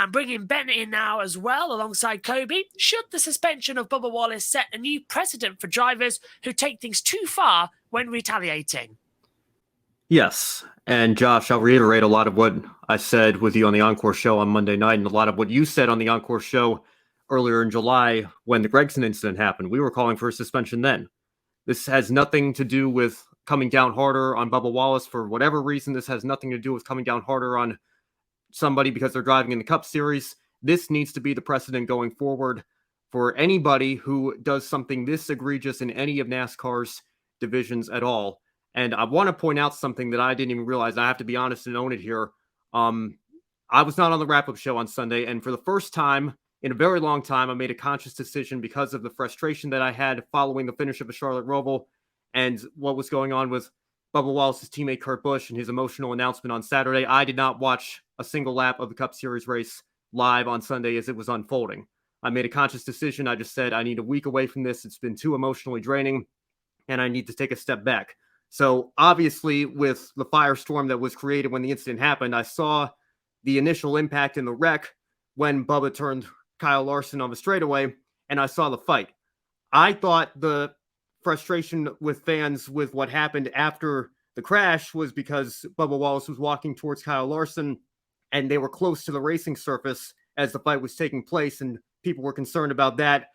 And bringing Ben in now as well, alongside Kobe, should the suspension of Bubba Wallace set a new precedent for drivers who take things too far when retaliating? Yes. And Josh, I'll reiterate a lot of what I said with you on the Encore show on Monday night and a lot of what you said on the Encore show earlier in July when the Gregson incident happened. We were calling for a suspension then. This has nothing to do with coming down harder on Bubba Wallace for whatever reason. This has nothing to do with coming down harder on somebody because they're driving in the Cup Series. This needs to be the precedent going forward for anybody who does something this egregious in any of NASCAR's divisions at all. And I want to point out something that I didn't even realize. I have to be honest and own it here. I was not on the wrap-up show on Sunday, and for the first time in a very long time, I made a conscious decision because of the frustration that I had following the finish of the Charlotte Roval and what was going on with Bubba Wallace's teammate Kurt Busch and his emotional announcement on Saturday. I did not watch a single lap of the Cup Series race live on Sunday as it was unfolding. I made a conscious decision. I just said, I need a week away from this. It's been too emotionally draining, and I need to take a step back. So obviously, with the firestorm that was created when the incident happened, I saw the initial impact in the wreck when Bubba turned Kyle Larson on the straightaway, and I saw the fight. I thought the frustration with fans with what happened after the crash was because Bubba Wallace was walking towards Kyle Larson, and they were close to the racing surface as the fight was taking place, and people were concerned about that,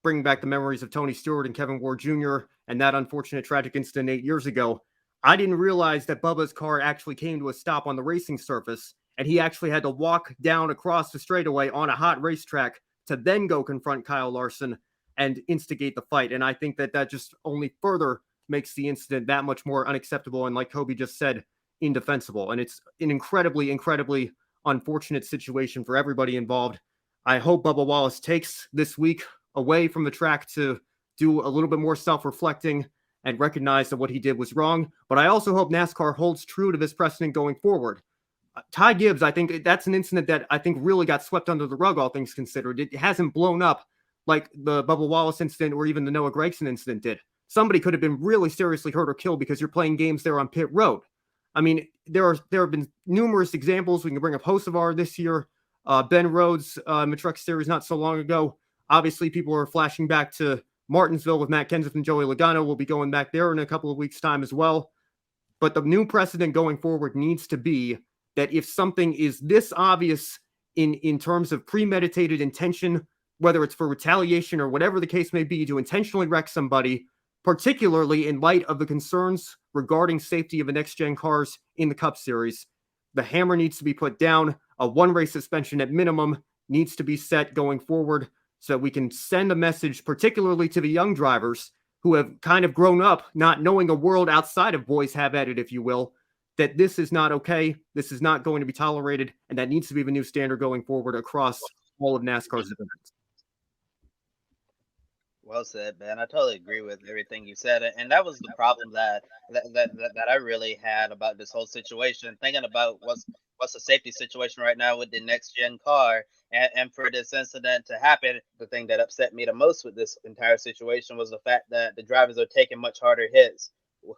bringing back the memories of Tony Stewart and Kevin Ward Jr. and that unfortunate tragic incident 8 years ago. I didn't realize that Bubba's car actually came to a stop on the racing surface, and he actually had to walk down across the straightaway on a hot racetrack to then go confront Kyle Larson and instigate the fight. And I think that that just only further makes the incident that much more unacceptable and, like Kobe just said, indefensible. And it's an incredibly, incredibly unfortunate situation for everybody involved. I hope Bubba Wallace takes this week away from the track to do a little bit more self-reflecting and recognize that what he did was wrong. But I also hope NASCAR holds true to this precedent going forward. Ty Gibbs, I think that's an incident that I think really got swept under the rug, all things considered. It hasn't blown up like the Bubba Wallace incident or even the Noah Gragson incident did. Somebody could have been really seriously hurt or killed because you're playing games there on pit road. I mean, there have been numerous examples. We can bring up Hocevar this year, Ben Rhodes in the Truck Series not so long ago. Obviously, people are flashing back to Martinsville with Matt Kenseth and Joey Logano. We'll be going back there in a couple of weeks' time as well. But the new precedent going forward needs to be that if something is this obvious in terms of premeditated intention, whether it's for retaliation or whatever the case may be, to intentionally wreck somebody, particularly in light of the concerns regarding safety of the next-gen cars in the Cup Series, the hammer needs to be put down. A one-race suspension at minimum needs to be set going forward so that we can send a message, particularly to the young drivers who have kind of grown up not knowing a world outside of boys have at it, if you will, that this is not okay, this is not going to be tolerated, and that needs to be the new standard going forward across all of NASCAR's events. Well said, Ben. I totally agree with everything you said, and that was the problem that I really had about this whole situation. Thinking about what's the safety situation right now with the next gen car, and for this incident to happen, the thing that upset me the most with this entire situation was the fact that the drivers are taking much harder hits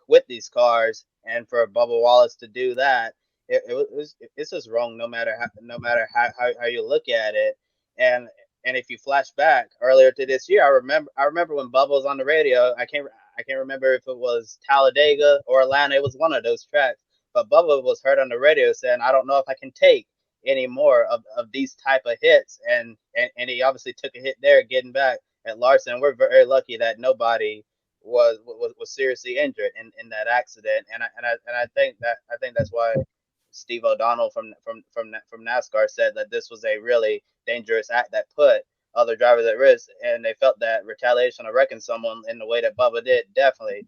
with these cars, and for Bubba Wallace to do that, it's just wrong. No matter how you look at it, and if you flash back earlier to this year, I remember when Bubba was on the radio. I can't remember if it was Talladega or Atlanta. It was one of those tracks. But Bubba was heard on the radio saying, "I don't know if I can take any more of these type of hits." And he obviously took a hit there, getting back at Larson. We're very lucky that nobody was seriously injured in that accident. And I think that's why Steve O'Donnell from NASCAR said that this was a really dangerous act that put other drivers at risk, and they felt that retaliation or wrecking someone in the way that Bubba did definitely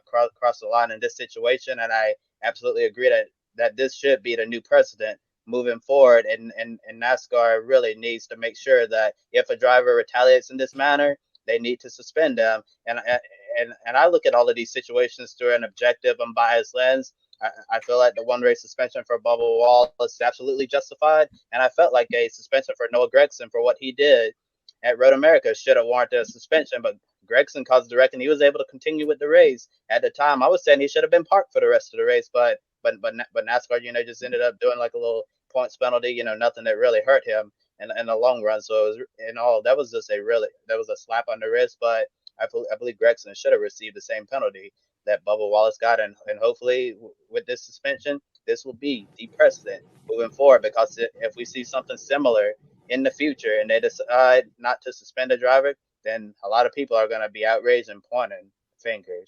crossed the line in this situation. And I absolutely agree that this should be the new precedent moving forward, and NASCAR really needs to make sure that if a driver retaliates in this manner, they need to suspend them. And I look at all of these situations through an objective, unbiased lens. I feel like the one race suspension for Bubba Wallace is absolutely justified, and I felt like a suspension for Noah Gragson for what he did at Road America should have warranted a suspension. But Gragson caused the wreck, and he was able to continue with the race. At the time, I was saying he should have been parked for the rest of the race, but NASCAR, just ended up doing like a little points penalty, you know, nothing that really hurt him in the long run. So it was, in all, that was just that was a slap on the wrist. But I believe Gregson should have received the same penalty that Bubba Wallace got, and hopefully with this suspension, this will be the precedent moving forward. Because if we see something similar in the future and they decide not to suspend a driver, then a lot of people are going to be outraged and pointing fingers.